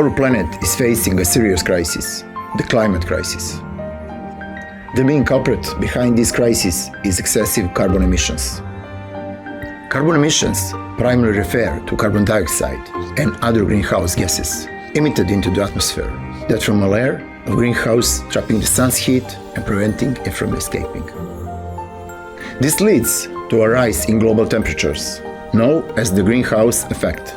our planet is facing a serious crisis, the climate crisis. The main culprit behind this crisis is excessive carbon emissions. Carbon emissions primarily refer to carbon dioxide and other greenhouse gases emitted into the atmosphere that form a layer of greenhouse trapping the sun's heat and preventing it from escaping. This leads to a rise in global temperatures, known as the greenhouse effect.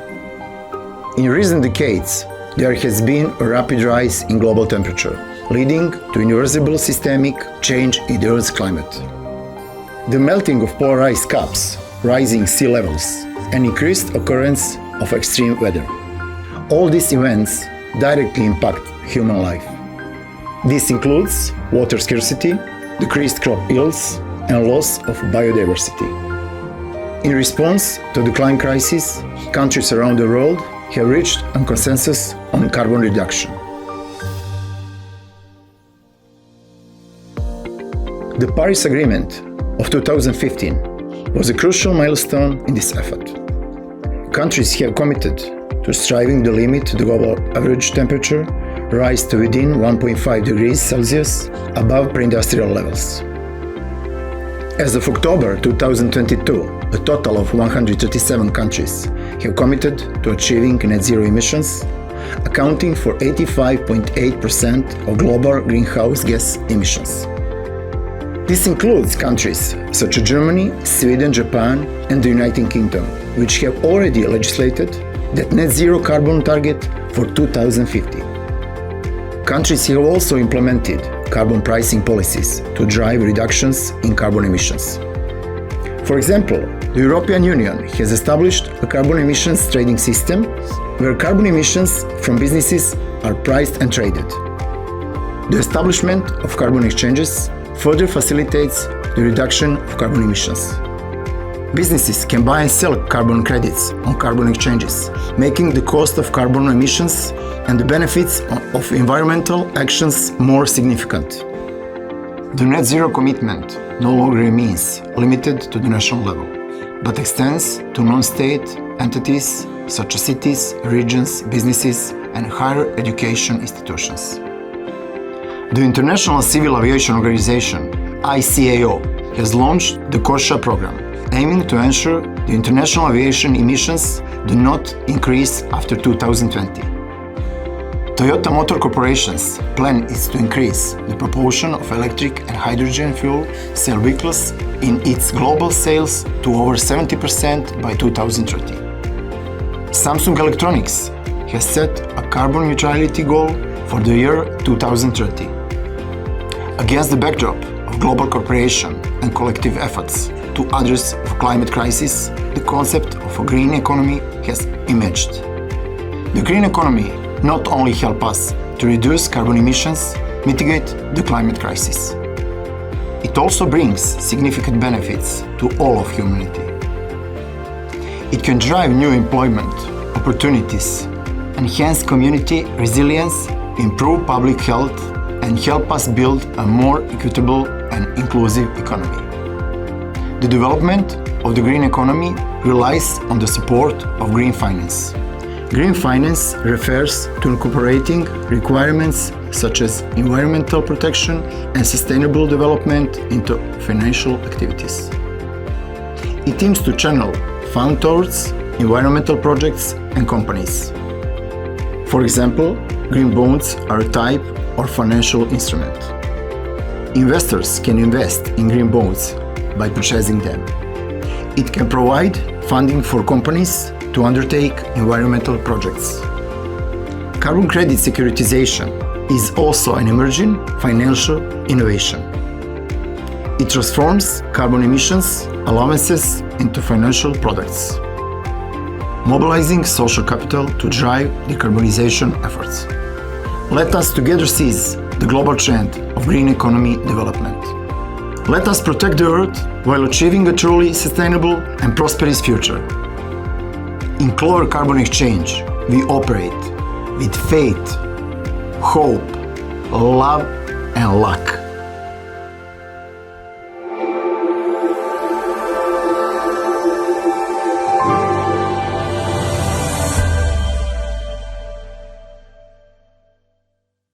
In recent decades, there has been a rapid rise in global temperature, leading to irreversible systemic change in the Earth's climate. The melting of polar ice caps, rising sea levels, and increased occurrence of extreme weather. All these events directly impact human life. This includes water scarcity, decreased crop yields, and loss of biodiversity. In response to the climate crisis, countries around the world have reached a consensus on carbon reduction. The Paris Agreement of 2015 was a crucial milestone in this effort. Countries have committed to striving to limit the global average temperature rise to within 1.5 degrees Celsius above pre-industrial levels. As of October 2022, a total of 137 countries have committed to achieving net zero emissions, accounting for 85.8% of global greenhouse gas emissions. This includes countries such as Germany, Sweden, Japan, and the United Kingdom, which have already legislated that net zero carbon target for 2050. Countries have also implemented carbon pricing policies to drive reductions in carbon emissions. For example, the European Union has established a carbon emissions trading system where carbon emissions from businesses are priced and traded. The establishment of carbon exchanges further facilitates the reduction of carbon emissions. Businesses can buy and sell carbon credits on carbon exchanges, making the cost of carbon emissions and the benefits of environmental actions more significant. The net zero commitment no longer remains limited to the national level, but extends to non-state entities such as cities, regions, businesses, and higher education institutions. The International Civil Aviation Organization, ICAO, has launched the CORSIA program, aiming to ensure the international aviation emissions do not increase after 2020. Toyota Motor Corporation's plan is to increase the proportion of electric and hydrogen fuel cell vehicles in its global sales to over 70% by 2030. Samsung Electronics has set a carbon neutrality goal for the year 2030. Against the backdrop of global cooperation and collective efforts to address the climate crisis, the concept of a green economy has emerged. The green economy not only helps us to reduce carbon emissions, mitigate the climate crisis. It also brings significant benefits to all of humanity. It can drive new employment opportunities, enhance community resilience, improve public health, and help us build a more equitable and inclusive economy. The development of the green economy relies on the support of green finance. Green finance refers to incorporating requirements such as environmental protection and sustainable development into financial activities. It aims to channel funds towards environmental projects and companies. For example, green bonds are a type of financial instrument. Investors can invest in green bonds by purchasing them. It can provide funding for companies to undertake environmental projects. Carbon credit securitization is also an emerging financial innovation. It transforms carbon emissions allowances into financial products, mobilizing social capital to drive decarbonization efforts. Let us together seize the global trend of green economy development. Let us protect the Earth while achieving a truly sustainable and prosperous future. In Clover Carbon Exchange, we operate with faith, hope, love, and luck.